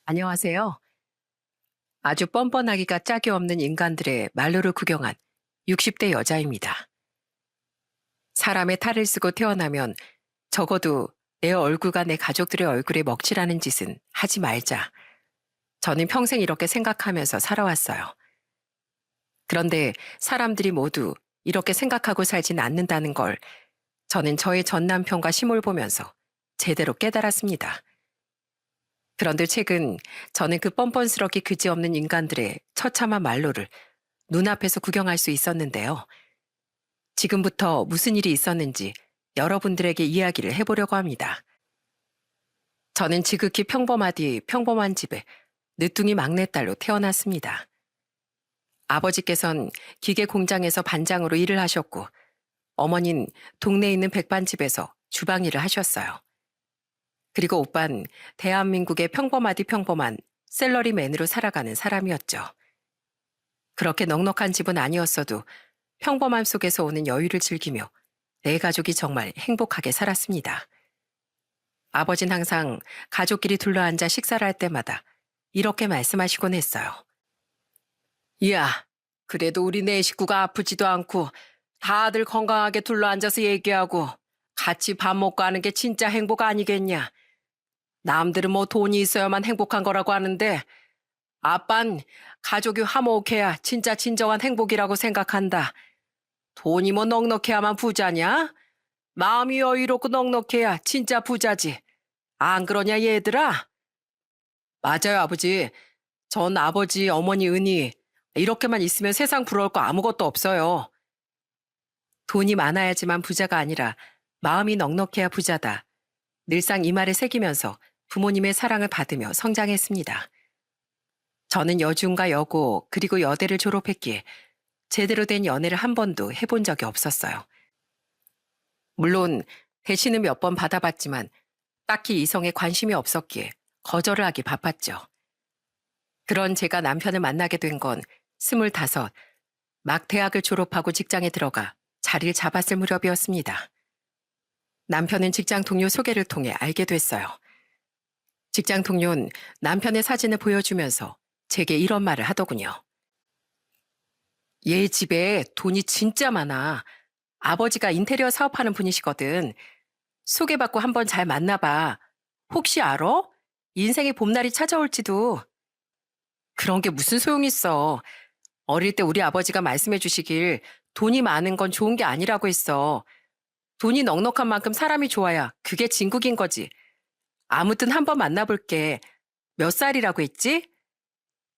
안녕하세요. 아주 뻔뻔하기가 짝이 없는 인간들의 말로를 구경한 60대 여자입니다. 사람의 탈을 쓰고 태어나면 적어도 내 얼굴과 내 가족들의 얼굴에 먹칠하는 짓은 하지 말자. 저는 평생 이렇게 생각하면서 살아왔어요. 그런데 사람들이 모두 이렇게 생각하고 살진 않는다는 걸 저는 저의 전 남편과 시몰 보면서 제대로 깨달았습니다. 그런데 최근 저는 그 뻔뻔스럽기 그지없는 인간들의 처참한 말로를 눈앞에서 구경할 수 있었는데요. 지금부터 무슨 일이 있었는지 여러분들에게 이야기를 해보려고 합니다. 저는 지극히 평범하디 평범한 집에 늦둥이 막내딸로 태어났습니다. 아버지께선 기계 공장에서 반장으로 일을 하셨고, 어머닌 동네에 있는 백반집에서 주방 일을 하셨어요. 그리고 오빤 대한민국의 평범하디 평범한 셀러리맨으로 살아가는 사람이었죠. 그렇게 넉넉한 집은 아니었어도 평범함 속에서 오는 여유를 즐기며 내 가족이 정말 행복하게 살았습니다. 아버진 항상 가족끼리 둘러앉아 식사를 할 때마다 이렇게 말씀하시곤 했어요. 이야, 그래도 우리 네 식구가 아프지도 않고 다들 건강하게 둘러앉아서 얘기하고 같이 밥 먹고 하는 게 진짜 행복 아니겠냐. 남들은 뭐 돈이 있어야만 행복한 거라고 하는데 아빤 가족이 화목해야 진짜 진정한 행복이라고 생각한다. 돈이 뭐 넉넉해야만 부자냐? 마음이 여유롭고 넉넉해야 진짜 부자지. 안 그러냐 얘들아? 맞아요 아버지. 전 아버지 어머니 은희 이렇게만 있으면 세상 부러울 거 아무것도 없어요. 돈이 많아야지만 부자가 아니라 마음이 넉넉해야 부자다. 늘상 이 말을 새기면서 부모님의 사랑을 받으며 성장했습니다. 저는 여중과 여고 그리고 여대를 졸업했기에 제대로 된 연애를 한 번도 해본 적이 없었어요. 물론 대신은 몇 번 받아봤지만 딱히 이성에 관심이 없었기에 거절을 하기 바빴죠. 그런 제가 남편을 만나게 된 건 25, 막 대학을 졸업하고 직장에 들어가 자리를 잡았을 무렵이었습니다. 남편은 직장 동료 소개를 통해 알게 됐어요. 직장 동료는 남편의 사진을 보여주면서 제게 이런 말을 하더군요. 얘 집에 돈이 진짜 많아. 아버지가 인테리어 사업하는 분이시거든. 소개받고 한번 잘 만나봐. 혹시 알아? 인생의 봄날이 찾아올지도. 그런 게 무슨 소용 있어. 어릴 때 우리 아버지가 말씀해 주시길 돈이 많은 건 좋은 게 아니라고 했어. 돈이 넉넉한 만큼 사람이 좋아야 그게 진국인 거지. 아무튼 한번 만나볼게. 몇 살이라고 했지?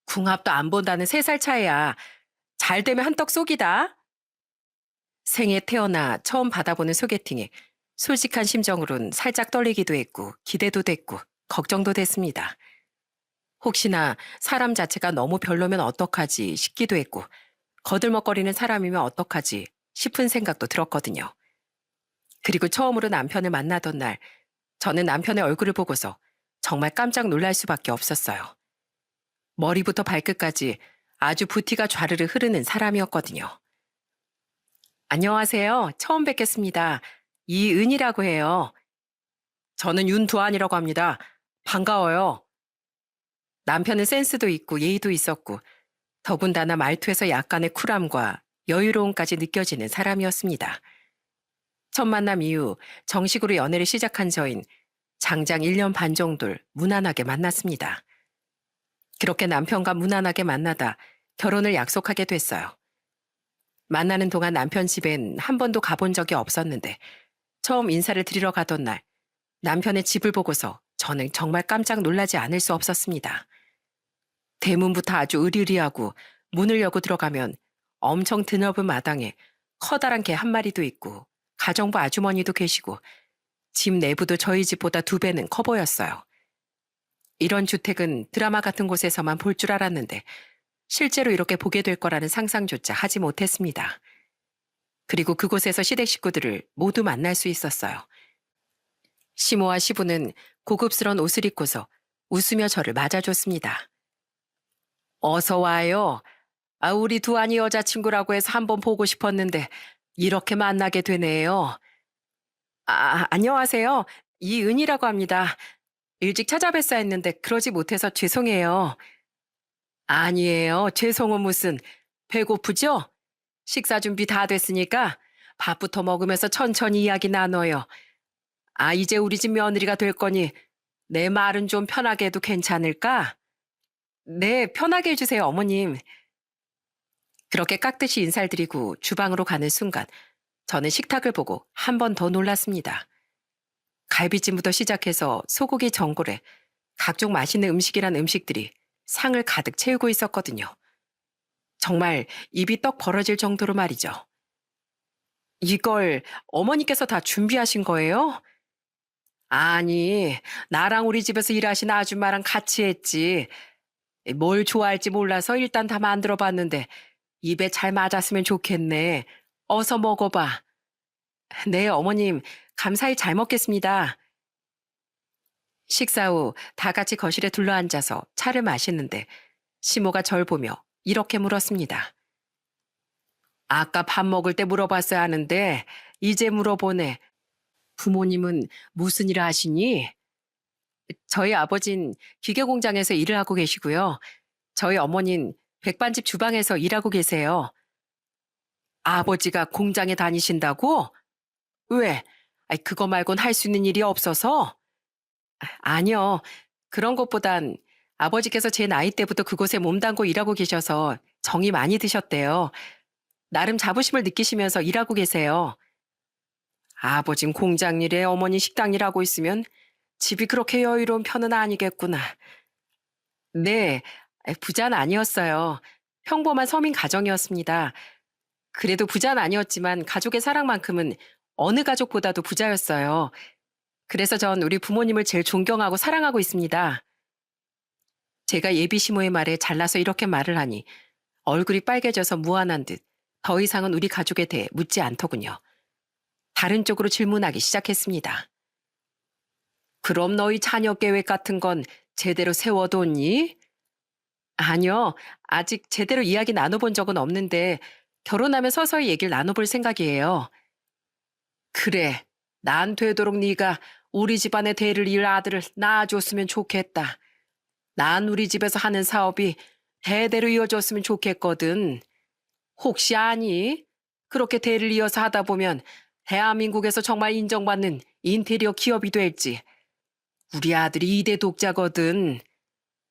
궁합도 안 본다는 3살 차이야. 잘 되면 한턱 쏘기다. 생에 태어나 처음 받아보는 소개팅에 솔직한 심정으론 살짝 떨리기도 했고 기대도 됐고 걱정도 됐습니다. 혹시나 사람 자체가 너무 별로면 어떡하지 싶기도 했고 거들먹거리는 사람이면 어떡하지 싶은 생각도 들었거든요. 그리고 처음으로 남편을 만나던 날 저는 남편의 얼굴을 보고서 정말 깜짝 놀랄 수밖에 없었어요. 머리부터 발끝까지 아주 부티가 좌르르 흐르는 사람이었거든요. 안녕하세요. 처음 뵙겠습니다. 이은이라고 해요. 저는 윤두한이라고 합니다. 반가워요. 남편은 센스도 있고 예의도 있었고 더군다나 말투에서 약간의 쿨함과 여유로움까지 느껴지는 사람이었습니다. 첫 만남 이후 정식으로 연애를 시작한 저인 장장 1년 반 정도를 무난하게 만났습니다. 그렇게 남편과 무난하게 만나다 결혼을 약속하게 됐어요. 만나는 동안 남편 집엔 한 번도 가본 적이 없었는데 처음 인사를 드리러 가던 날 남편의 집을 보고서 저는 정말 깜짝 놀라지 않을 수 없었습니다. 대문부터 아주 으리으리하고 문을 열고 들어가면 엄청 드넓은 마당에 커다란 개 한 마리도 있고 가정부 아주머니도 계시고 집 내부도 저희 집보다 2배는 커 보였어요. 이런 주택은 드라마 같은 곳에서만 볼 줄 알았는데 실제로 이렇게 보게 될 거라는 상상조차 하지 못했습니다. 그리고 그곳에서 시댁 식구들을 모두 만날 수 있었어요. 시모와 시부는 고급스러운 옷을 입고서 웃으며 저를 맞아줬습니다. 어서 와요. 아, 우리 두한이 여자친구라고 해서 한번 보고 싶었는데 이렇게 만나게 되네요. 안녕하세요. 이은이라고 합니다. 일찍 찾아뵀어야 했는데 그러지 못해서 죄송해요. 아니에요. 죄송은 무슨. 배고프죠? 식사 준비 다 됐으니까 밥부터 먹으면서 천천히 이야기 나눠요. 아, 이제 우리 집 며느리가 될 거니 내 말은 좀 편하게 해도 괜찮을까? 네, 편하게 해주세요, 어머님. 그렇게 깍듯이 인사를 드리고 주방으로 가는 순간 저는 식탁을 보고 한 번 더 놀랐습니다. 갈비찜부터 시작해서 소고기 전골에 각종 맛있는 음식이란 음식들이 상을 가득 채우고 있었거든요. 정말 입이 떡 벌어질 정도로 말이죠. 이걸 어머니께서 다 준비하신 거예요? 아니, 나랑 우리 집에서 일하신 아줌마랑 같이 했지. 뭘 좋아할지 몰라서 일단 다 만들어 봤는데 입에 잘 맞았으면 좋겠네. 어서 먹어봐. 네, 어머님, 감사히 잘 먹겠습니다. 식사 후 다 같이 거실에 둘러앉아서 차를 마시는데 시모가 절 보며 이렇게 물었습니다. 아까 밥 먹을 때 물어봤어야 하는데 이제 물어보네. 부모님은 무슨 일을 하시니? 저희 아버진 기계 공장에서 일을 하고 계시고요. 저희 어머닌 백반집 주방에서 일하고 계세요. 아버지가 공장에 다니신다고? 왜? 아이, 그거 말곤 할 수 있는 일이 없어서? 아니요. 그런 것보단 아버지께서 제 나이 때부터 그곳에 몸담고 일하고 계셔서 정이 많이 드셨대요. 나름 자부심을 느끼시면서 일하고 계세요. 아버진 공장 일에 어머니 식당 일하고 있으면 집이 그렇게 여유로운 편은 아니겠구나. 네, 부자는 아니었어요. 평범한 서민 가정이었습니다. 그래도 부자는 아니었지만 가족의 사랑만큼은 어느 가족보다도 부자였어요. 그래서 전 우리 부모님을 제일 존경하고 사랑하고 있습니다. 제가 예비 시모의 말에 잘나서 이렇게 말을 하니 얼굴이 빨개져서 무안한 듯 더 이상은 우리 가족에 대해 묻지 않더군요. 다른 쪽으로 질문하기 시작했습니다. 그럼 너희 자녀 계획 같은 건 제대로 세워뒀니? 아니요. 아직 제대로 이야기 나눠본 적은 없는데 결혼하면 서서히 얘기를 나눠볼 생각이에요. 그래. 난 되도록 네가 우리 집안의 대를 이을 아들을 낳아줬으면 좋겠다. 난 우리 집에서 하는 사업이 대대로 이어졌으면 좋겠거든. 혹시 아니? 그렇게 대를 이어서 하다 보면 대한민국에서 정말 인정받는 인테리어 기업이 될지. 우리 아들이 2대 독자거든.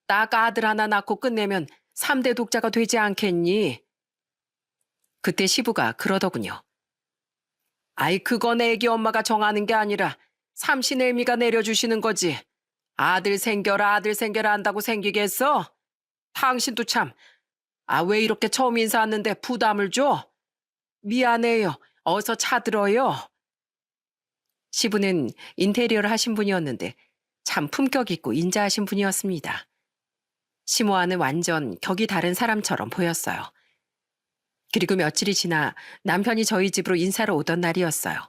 딱 아들 하나 낳고 끝내면 3대 독자가 되지 않겠니? 그때 시부가 그러더군요. 아이, 그건 애기 엄마가 정하는 게 아니라 삼신의미가 내려주시는 거지. 아들 생겨라 한다고 생기겠어? 당신도 참, 아, 왜 이렇게 처음 인사하는데 부담을 줘? 미안해요. 어서 차 들어요. 시부는 인테리어를 하신 분이었는데 참 품격 있고 인자하신 분이었습니다. 시모와는 완전 격이 다른 사람처럼 보였어요. 그리고 며칠이 지나 남편이 저희 집으로 인사를 오던 날이었어요.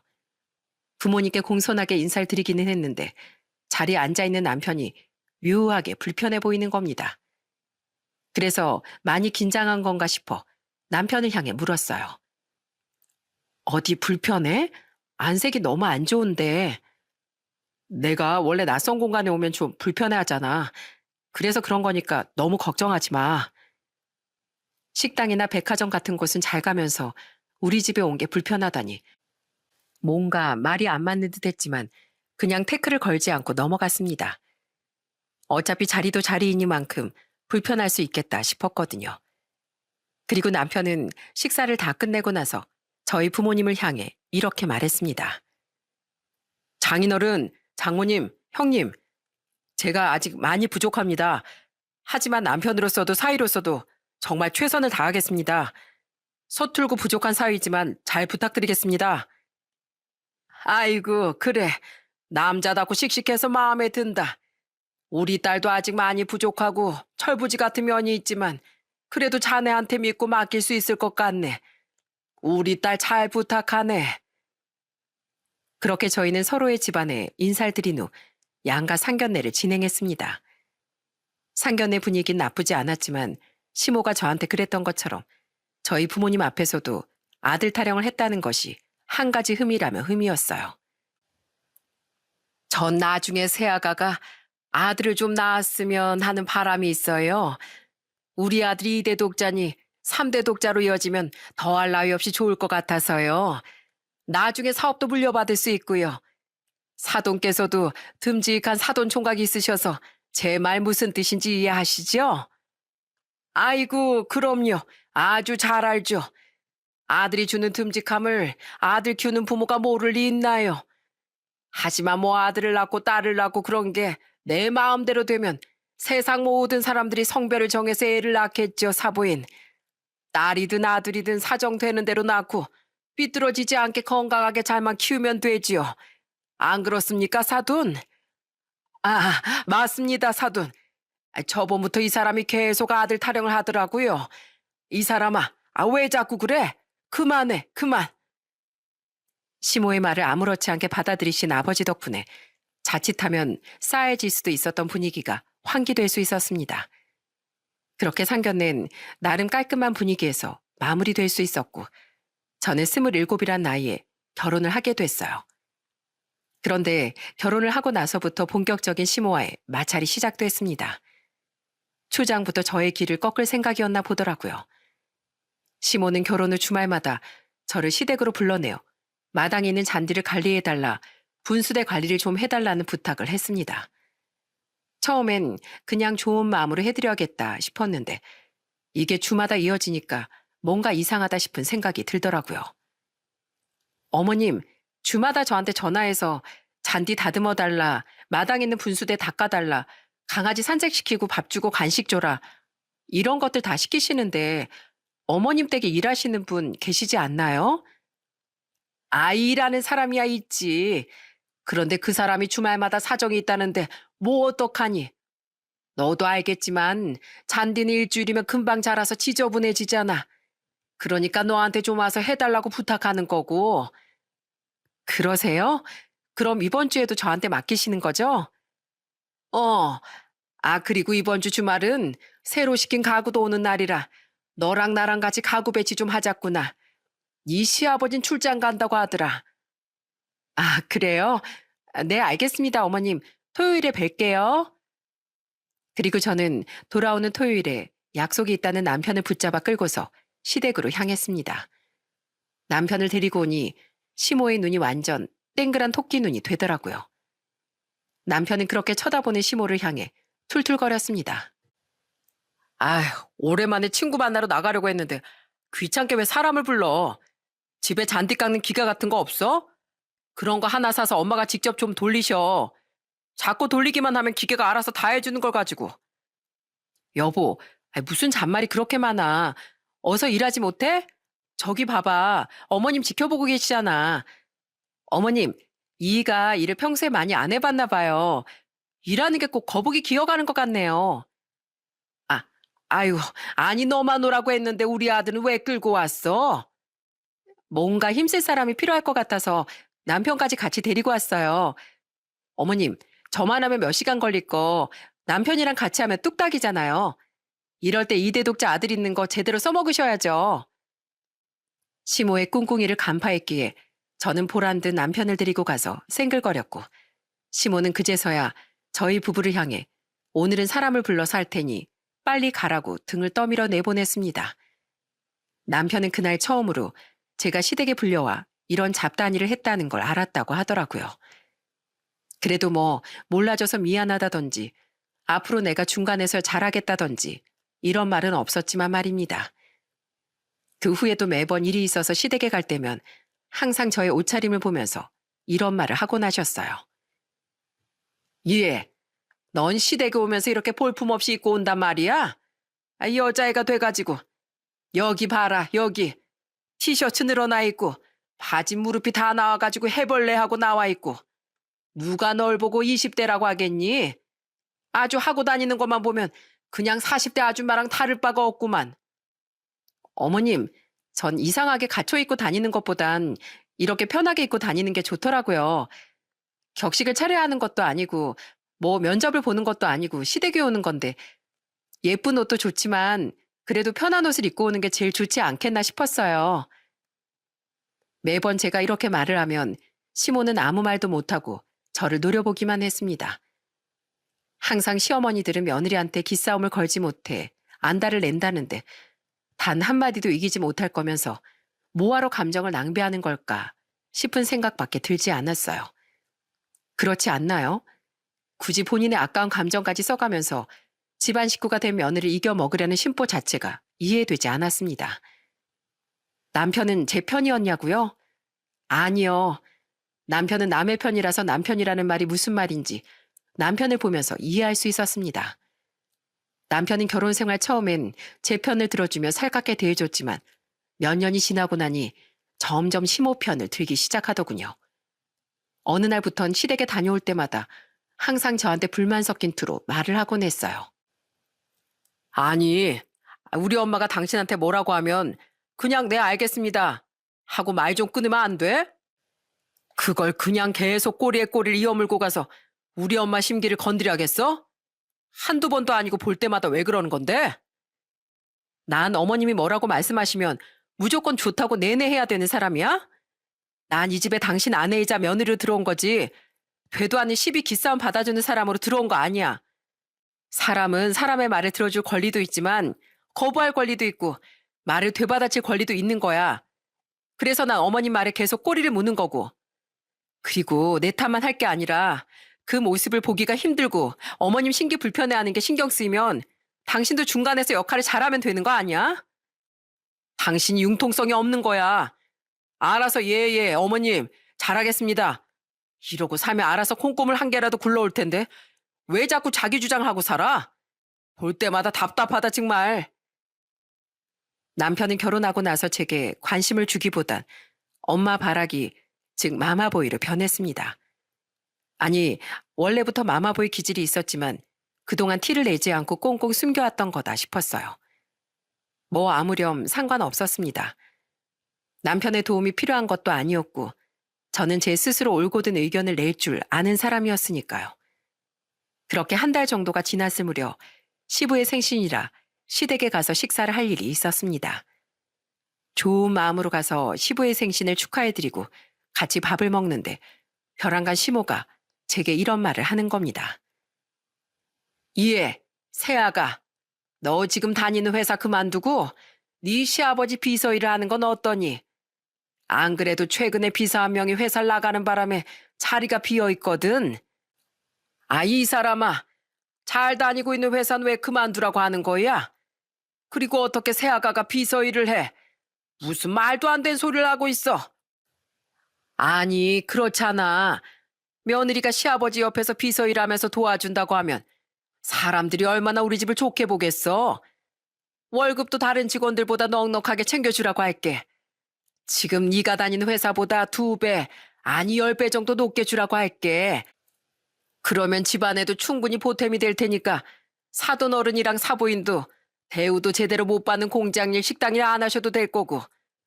부모님께 공손하게 인사를 드리기는 했는데 자리에 앉아있는 남편이 묘하게 불편해 보이는 겁니다. 그래서 많이 긴장한 건가 싶어 남편을 향해 물었어요. 어디 불편해? 안색이 너무 안 좋은데. 내가 원래 낯선 공간에 오면 좀 불편해 하잖아. 그래서 그런 거니까 너무 걱정하지 마. 식당이나 백화점 같은 곳은 잘 가면서 우리 집에 온 게 불편하다니. 뭔가 말이 안 맞는 듯 했지만 그냥 태클을 걸지 않고 넘어갔습니다. 어차피 자리도 자리이니만큼 불편할 수 있겠다 싶었거든요. 그리고 남편은 식사를 다 끝내고 나서 저희 부모님을 향해 이렇게 말했습니다. 장인어른, 장모님, 형님, 제가 아직 많이 부족합니다. 하지만 남편으로서도 사위로서도 정말 최선을 다하겠습니다. 서툴고 부족한 사위지만 잘 부탁드리겠습니다. 아이고, 그래. 남자답고 씩씩해서 마음에 든다. 우리 딸도 아직 많이 부족하고 철부지 같은 면이 있지만 그래도 자네한테 믿고 맡길 수 있을 것 같네. 우리 딸 잘 부탁하네. 그렇게 저희는 서로의 집안에 인사를 드린 후 양가 상견례를 진행했습니다. 상견례 분위기는 나쁘지 않았지만 시모가 저한테 그랬던 것처럼 저희 부모님 앞에서도 아들 타령을 했다는 것이 한 가지 흠이라면 흠이었어요. 전 나중에 새아가가 아들을 좀 낳았으면 하는 바람이 있어요. 우리 아들이 2대 독자니 3대 독자로 이어지면 더할 나위 없이 좋을 것 같아서요. 나중에 사업도 물려받을 수 있고요. 사돈께서도 듬직한 사돈 총각이 있으셔서 제 말 무슨 뜻인지 이해하시죠? 아이고, 그럼요. 아주 잘 알죠. 아들이 주는 듬직함을 아들 키우는 부모가 모를 리 있나요? 하지만 뭐 아들을 낳고 딸을 낳고 그런 게 내 마음대로 되면 세상 모든 사람들이 성별을 정해서 애를 낳겠죠, 사부인. 딸이든 아들이든 사정되는 대로 낳고 삐뚤어지지 않게 건강하게 잘만 키우면 되지요. 안 그렇습니까, 사돈? 아, 맞습니다, 사돈. 저번부터 이 사람이 계속 아들 타령을 하더라고요. 이 사람아, 왜 자꾸 그래? 그만해, 그만. 시모의 말을 아무렇지 않게 받아들이신 아버지 덕분에 자칫하면 싸해질 수도 있었던 분위기가 환기될 수 있었습니다. 그렇게 상견례는 나름 깔끔한 분위기에서 마무리될 수 있었고 저는 27이란 나이에 결혼을 하게 됐어요. 그런데 결혼을 하고 나서부터 본격적인 시모와의 마찰이 시작됐습니다. 초장부터 저의 길을 꺾을 생각이었나 보더라고요. 시모는 결혼 후 주말마다 저를 시댁으로 불러내어 마당에 있는 잔디를 관리해달라, 분수대 관리를 좀 해달라는 부탁을 했습니다. 처음엔 그냥 좋은 마음으로 해드려야겠다 싶었는데 이게 주마다 이어지니까 뭔가 이상하다 싶은 생각이 들더라고요. 어머님, 주마다 저한테 전화해서 잔디 다듬어 달라, 마당에 있는 분수대 닦아달라, 강아지 산책시키고 밥 주고 간식 줘라, 이런 것들 다 시키시는데 어머님 댁에 일하시는 분 계시지 않나요? 일하는 사람이야 있지. 그런데 그 사람이 주말마다 사정이 있다는데 뭐 어떡하니? 너도 알겠지만 잔디는 일주일이면 금방 자라서 지저분해지잖아. 그러니까 너한테 좀 와서 해달라고 부탁하는 거고. 그러세요? 그럼 이번 주에도 저한테 맡기시는 거죠? 어. 그리고 이번 주 주말은 새로 시킨 가구도 오는 날이라 너랑 나랑 같이 가구 배치 좀 하자꾸나. 네 시아버진 출장 간다고 하더라. 그래요? 네, 알겠습니다, 어머님. 토요일에 뵐게요. 그리고 저는 돌아오는 토요일에 약속이 있다는 남편을 붙잡아 끌고서 시댁으로 향했습니다. 남편을 데리고 오니 시모의 눈이 완전 땡그란 토끼 눈이 되더라고요. 남편은 그렇게 쳐다보는 시모를 향해 툴툴거렸습니다. 아휴, 오랜만에 친구 만나러 나가려고 했는데 귀찮게 왜 사람을 불러? 집에 잔디 깎는 기계 같은 거 없어? 그런 거 하나 사서 엄마가 직접 좀 돌리셔. 자꾸 돌리기만 하면 기계가 알아서 다 해주는 걸 가지고. 여보, 무슨 잔말이 그렇게 많아. 어서 일하지 못해? 저기 봐봐. 어머님 지켜보고 계시잖아. 어머님, 이가 일을 평소에 많이 안 해봤나 봐요. 일하는 게 꼭 거북이 기어가는 것 같네요. 아, 아유, 아니 너만 오라고 했는데 우리 아들은 왜 끌고 왔어? 뭔가 힘쓸 사람이 필요할 것 같아서 남편까지 같이 데리고 왔어요. 어머님, 저만 하면 몇 시간 걸릴 거 남편이랑 같이 하면 뚝딱이잖아요. 이럴 때 2대 독자 아들 있는 거 제대로 써먹으셔야죠. 시모의 꿍꿍이를 간파했기에 저는 보란듯 남편을 데리고 가서 생글거렸고 시모는 그제서야 저희 부부를 향해 오늘은 사람을 불러서 할 테니 빨리 가라고 등을 떠밀어 내보냈습니다. 남편은 그날 처음으로 제가 시댁에 불려와 이런 잡다니를 했다는 걸 알았다고 하더라고요. 그래도 뭐 몰라줘서 미안하다던지 앞으로 내가 중간에서 잘하겠다던지 이런 말은 없었지만 말입니다. 그 후에도 매번 일이 있어서 시댁에 갈 때면 항상 저의 옷차림을 보면서 이런 말을 하곤 하셨어요. 예, 넌 시댁에 오면서 이렇게 볼품없이 입고 온단 말이야? 여자애가 돼가지고. 여기 봐라, 여기. 티셔츠 늘어나 있고 바지 무릎이 다 나와가지고 해벌레하고 나와 있고. 누가 널 보고 20대라고 하겠니? 아주 하고 다니는 것만 보면 그냥 40대 아줌마랑 다를 바가 없구만. 어머님, 전 이상하게 갇혀 입고 다니는 것보단 이렇게 편하게 입고 다니는 게 좋더라고요. 격식을 차려야 하는 것도 아니고 뭐 면접을 보는 것도 아니고 시댁에 오는 건데 예쁜 옷도 좋지만 그래도 편한 옷을 입고 오는 게 제일 좋지 않겠나 싶었어요. 매번 제가 이렇게 말을 하면 시모는 아무 말도 못하고 저를 노려보기만 했습니다. 항상 시어머니들은 며느리한테 기싸움을 걸지 못해 안달을 낸다는데 단 한마디도 이기지 못할 거면서 뭐하러 감정을 낭비하는 걸까 싶은 생각밖에 들지 않았어요. 그렇지 않나요? 굳이 본인의 아까운 감정까지 써가면서 집안 식구가 된 며느리를 이겨 먹으려는 심보 자체가 이해되지 않았습니다. 남편은 제 편이었냐고요? 아니요. 남편은 남의 편이라서 남편이라는 말이 무슨 말인지 남편을 보면서 이해할 수 있었습니다. 남편은 결혼 생활 처음엔 제 편을 들어주며 살갑게 대해줬지만 몇 년이 지나고 나니 점점 시모 편을 들기 시작하더군요. 어느 날부턴 시댁에 다녀올 때마다 항상 저한테 불만 섞인 투로 말을 하곤 했어요. 아니, 우리 엄마가 당신한테 뭐라고 하면 그냥 네 알겠습니다 하고 말 좀 끊으면 안 돼? 그걸 그냥 계속 꼬리에 꼬리를 이어물고 가서 우리 엄마 심기를 건드려야겠어? 한두 번도 아니고 볼 때마다 왜 그러는 건데? 난 어머님이 뭐라고 말씀하시면 무조건 좋다고 내내 해야 되는 사람이야? 난 이 집에 당신 아내이자 며느리로 들어온 거지 되도 않는 시비 기싸움 받아주는 사람으로 들어온 거 아니야. 사람은 사람의 말을 들어줄 권리도 있지만 거부할 권리도 있고 말을 되받아칠 권리도 있는 거야. 그래서 난 어머님 말에 계속 꼬리를 무는 거고. 그리고 내 탓만 할 게 아니라 그 모습을 보기가 힘들고 어머님 신기 불편해하는 게 신경 쓰이면 당신도 중간에서 역할을 잘하면 되는 거 아니야? 당신이 융통성이 없는 거야. 알아서 예예 어머님 잘하겠습니다. 이러고 살면 알아서 콩고물 한 개라도 굴러올 텐데 왜 자꾸 자기 주장하고 살아? 볼 때마다 답답하다 정말. 남편은 결혼하고 나서 제게 관심을 주기보단 엄마 바라기, 즉 마마보이로 변했습니다. 아니, 원래부터 마마보이 기질이 있었지만 그동안 티를 내지 않고 꽁꽁 숨겨왔던 거다 싶었어요. 뭐 아무렴 상관없었습니다. 남편의 도움이 필요한 것도 아니었고 저는 제 스스로 올곧은 의견을 낼 줄 아는 사람이었으니까요. 그렇게 한 달 정도가 지났을 무렵 시부의 생신이라 시댁에 가서 식사를 할 일이 있었습니다. 좋은 마음으로 가서 시부의 생신을 축하해드리고 같이 밥을 먹는데 벼랑간 시모가 제게 이런 말을 하는 겁니다. 이해, 새아가, 너 지금 다니는 회사 그만두고 네 시아버지 비서 일을 하는 건 어떠니? 안 그래도 최근에 비서 한 명이 회사를 나가는 바람에 자리가 비어 있거든. 아, 이 사람아, 잘 다니고 있는 회사는 왜 그만두라고 하는 거야? 그리고 어떻게 새아가가 비서 일을 해? 무슨 말도 안 되는 소리를 하고 있어? 아니, 그렇잖아. 며느리가 시아버지 옆에서 비서 일하면서 도와준다고 하면 사람들이 얼마나 우리 집을 좋게 보겠어. 월급도 다른 직원들보다 넉넉하게 챙겨주라고 할게. 지금 네가 다니는 회사보다 2배, 아니 10배 정도 높게 주라고 할게. 그러면 집안에도 충분히 보탬이 될 테니까 사돈 어른이랑 사부인도 대우도 제대로 못 받는 공장일 식당일 안 하셔도 될 거고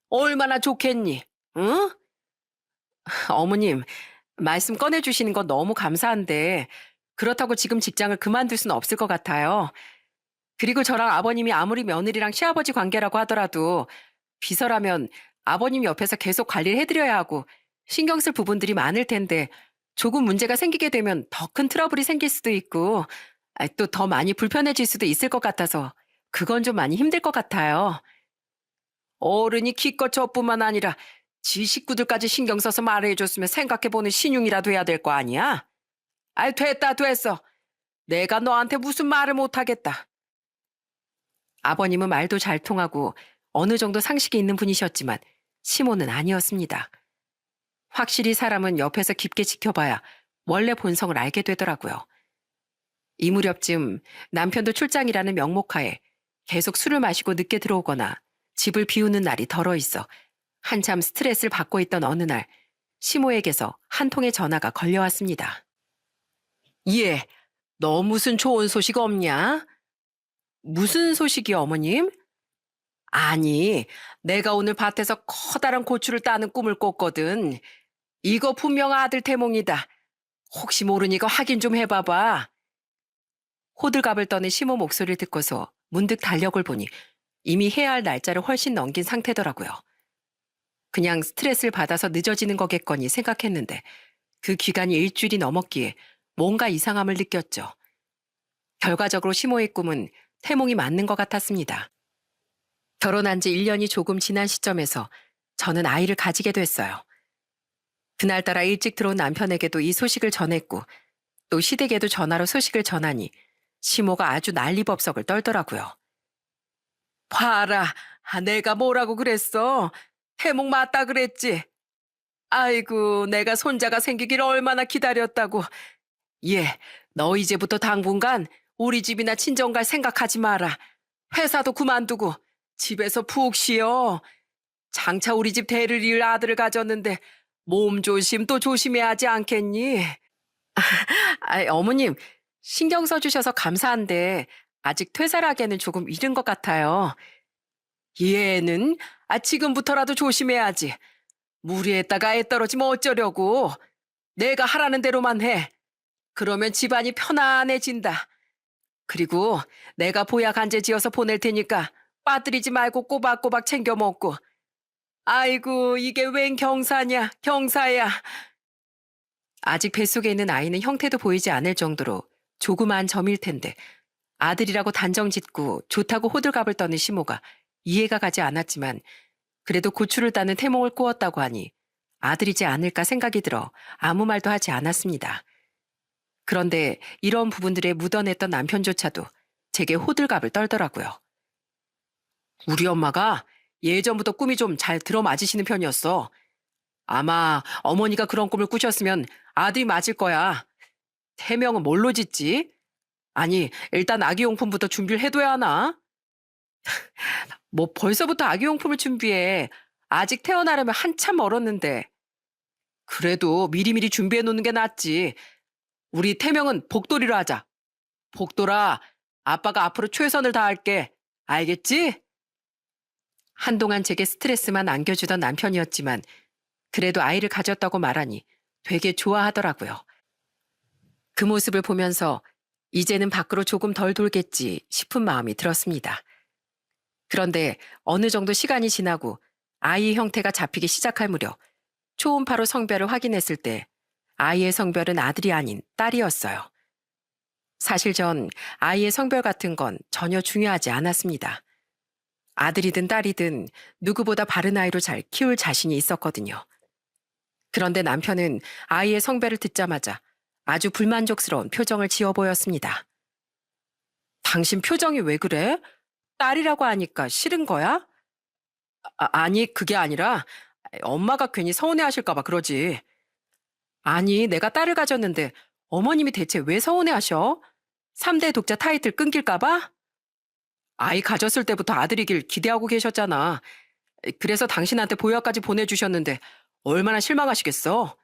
얼마나 좋겠니? 응? 어머님, 말씀 꺼내주시는 건 너무 감사한데 그렇다고 지금 직장을 그만둘 수는 없을 것 같아요. 그리고 저랑 아버님이 아무리 며느리랑 시아버지 관계라고 하더라도 비서라면 아버님 옆에서 계속 관리를 해드려야 하고 신경 쓸 부분들이 많을 텐데 조금 문제가 생기게 되면 더 큰 트러블이 생길 수도 있고 또 더 많이 불편해질 수도 있을 것 같아서 그건 좀 많이 힘들 것 같아요. 어른이 기껏 저뿐만 아니라 지 식구들까지 신경 써서 말해줬으면 생각해보는 신용이라도 해야 될 거 아니야? 아이 됐다 됐어. 내가 너한테 무슨 말을 못하겠다. 아버님은 말도 잘 통하고 어느 정도 상식이 있는 분이셨지만 시모는 아니었습니다. 확실히 사람은 옆에서 깊게 지켜봐야 원래 본성을 알게 되더라고요. 이 무렵쯤 남편도 출장이라는 명목하에 계속 술을 마시고 늦게 들어오거나 집을 비우는 날이 덜어 있어 한참 스트레스를 받고 있던 어느 날 시모에게서 한 통의 전화가 걸려왔습니다. 예, 너 무슨 좋은 소식 없냐? 무슨 소식이요, 어머님? 아니, 내가 오늘 밭에서 커다란 고추를 따는 꿈을 꿨거든. 이거 분명 아들 태몽이다. 혹시 모르니까 확인 좀 해봐봐. 호들갑을 떠는 시모 목소리를 듣고서 문득 달력을 보니 이미 해야 할 날짜를 훨씬 넘긴 상태더라고요. 그냥 스트레스를 받아서 늦어지는 거겠거니 생각했는데 그 기간이 일주일이 넘었기에 뭔가 이상함을 느꼈죠. 결과적으로 시모의 꿈은 태몽이 맞는 것 같았습니다. 결혼한 지 1년이 조금 지난 시점에서 저는 아이를 가지게 됐어요. 그날따라 일찍 들어온 남편에게도 이 소식을 전했고 또 시댁에도 전화로 소식을 전하니 시모가 아주 난리법석을 떨더라고요. 봐라, 내가 뭐라고 그랬어? 태몽 맞다 그랬지. 아이고, 내가 손자가 생기길 얼마나 기다렸다고. 예, 너 이제부터 당분간 우리 집이나 친정 갈 생각하지 마라. 회사도 그만두고 집에서 푹 쉬어. 장차 우리 집 대를 이을 아들을 가졌는데 몸 조심 또 조심해야 하지 않겠니? 어머님, 신경 써주셔서 감사한데 아직 퇴사를 하기에는 조금 이른 것 같아요. 얘는 지금부터라도 조심해야지. 무리했다가 애 떨어지면 어쩌려고. 내가 하라는 대로만 해. 그러면 집안이 편안해진다. 그리고 내가 보약 한 제 지어서 보낼 테니까 빠뜨리지 말고 꼬박꼬박 챙겨 먹고. 아이고, 이게 웬 경사냐, 경사야. 아직 뱃속에 있는 아이는 형태도 보이지 않을 정도로 조그마한 점일 텐데 아들이라고 단정 짓고 좋다고 호들갑을 떠는 시모가 이해가 가지 않았지만 그래도 고추를 따는 태몽을 꾸었다고 하니 아들이지 않을까 생각이 들어 아무 말도 하지 않았습니다. 그런데 이런 부분들에 묻어냈던 남편조차도 제게 호들갑을 떨더라고요. 우리 엄마가 예전부터 꿈이 좀 잘 들어맞으시는 편이었어. 아마 어머니가 그런 꿈을 꾸셨으면 아들이 맞을 거야. 태명은 뭘로 짓지? 아니, 일단 아기용품부터 준비를 해둬야 하나? 뭐 벌써부터 아기용품을 준비해. 아직 태어나려면 한참 멀었는데. 그래도 미리미리 준비해 놓는 게 낫지. 우리 태명은 복돌이로 하자. 복돌아, 아빠가 앞으로 최선을 다할게. 알겠지? 한동안 제게 스트레스만 안겨주던 남편이었지만 그래도 아이를 가졌다고 말하니 되게 좋아하더라고요. 그 모습을 보면서 이제는 밖으로 조금 덜 돌겠지 싶은 마음이 들었습니다. 그런데 어느 정도 시간이 지나고 아이의 형태가 잡히기 시작할 무렵 초음파로 성별을 확인했을 때 아이의 성별은 아들이 아닌 딸이었어요. 사실 전 아이의 성별 같은 건 전혀 중요하지 않았습니다. 아들이든 딸이든 누구보다 바른 아이로 잘 키울 자신이 있었거든요. 그런데 남편은 아이의 성별을 듣자마자 아주 불만족스러운 표정을 지어 보였습니다. 당신 표정이 왜 그래? 딸이라고 하니까 싫은 거야? 아니, 그게 아니라 엄마가 괜히 서운해하실까 봐 그러지. 아니, 내가 딸을 가졌는데 어머님이 대체 왜 서운해하셔? 3대 독자 타이틀 끊길까 봐? 아이 가졌을 때부터 아들이길 기대하고 계셨잖아. 그래서 당신한테 보여까지 보내주셨는데 얼마나 실망하시겠어?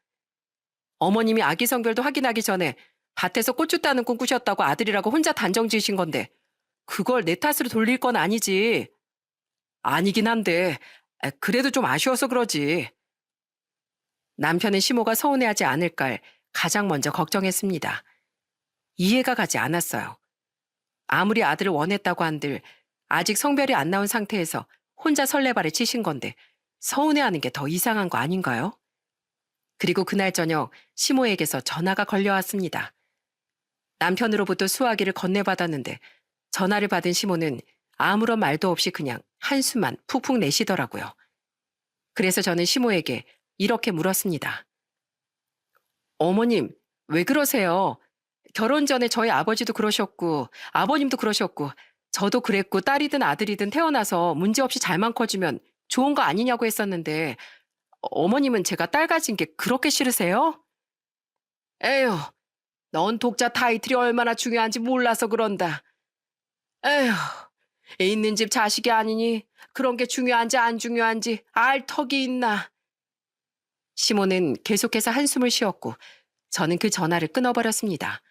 어머님이 아기 성별도 확인하기 전에 밭에서 고추 따는 꿈 꾸셨다고 아들이라고 혼자 단정 지으신 건데 그걸 내 탓으로 돌릴 건 아니지. 아니긴 한데 그래도 좀 아쉬워서 그러지. 남편은 시모가 서운해하지 않을까 가장 먼저 걱정했습니다. 이해가 가지 않았어요. 아무리 아들을 원했다고 한들 아직 성별이 안 나온 상태에서 혼자 설레발에 치신 건데 서운해하는 게 더 이상한 거 아닌가요? 그리고 그날 저녁 시모에게서 전화가 걸려왔습니다. 남편으로부터 수화기를 건네받았는데 전화를 받은 시모는 아무런 말도 없이 그냥 한숨만 푹푹 내쉬더라고요. 그래서 저는 시모에게 이렇게 물었습니다. 어머님, 왜 그러세요? 결혼 전에 저희 아버지도 그러셨고 아버님도 그러셨고 저도 그랬고 딸이든 아들이든 태어나서 문제없이 잘만 커지면 좋은 거 아니냐고 했었는데 어머님은 제가 딸 가진 게 그렇게 싫으세요? 에휴, 넌 독자 타이틀이 얼마나 중요한지 몰라서 그런다. 에휴, 있는 집 자식이 아니니 그런 게 중요한지 안 중요한지 알 턱이 있나. 시모는 계속해서 한숨을 쉬었고 저는 그 전화를 끊어버렸습니다.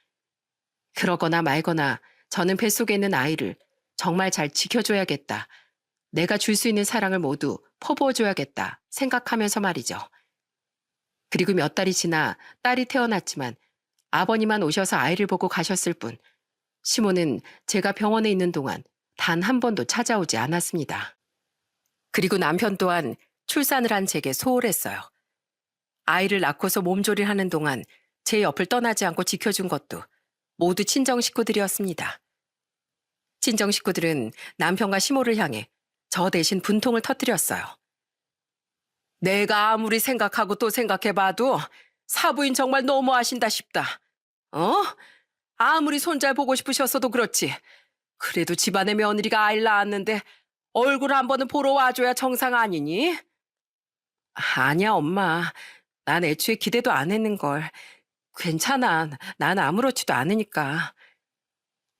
그러거나 말거나 저는 뱃속에 있는 아이를 정말 잘 지켜줘야겠다. 내가 줄 수 있는 사랑을 모두 퍼부어줘야겠다 생각하면서 말이죠. 그리고 몇 달이 지나 딸이 태어났지만 아버님만 오셔서 아이를 보고 가셨을 뿐 시모는 제가 병원에 있는 동안 단 한 번도 찾아오지 않았습니다. 그리고 남편 또한 출산을 한 제게 소홀했어요. 아이를 낳고서 몸조리를 하는 동안 제 옆을 떠나지 않고 지켜준 것도 모두 친정 식구들이었습니다. 친정 식구들은 남편과 시모를 향해 저 대신 분통을 터뜨렸어요. 내가 아무리 생각하고 또 생각해봐도 사부인 정말 너무하신다 싶다. 어? 아무리 손잘 보고 싶으셨어도 그렇지. 그래도 집안의 며느리가 아이를 낳았는데 얼굴 한 번은 보러 와줘야 정상 아니니? 아니야, 엄마. 난 애초에 기대도 안 했는걸. 괜찮아. 난 아무렇지도 않으니까.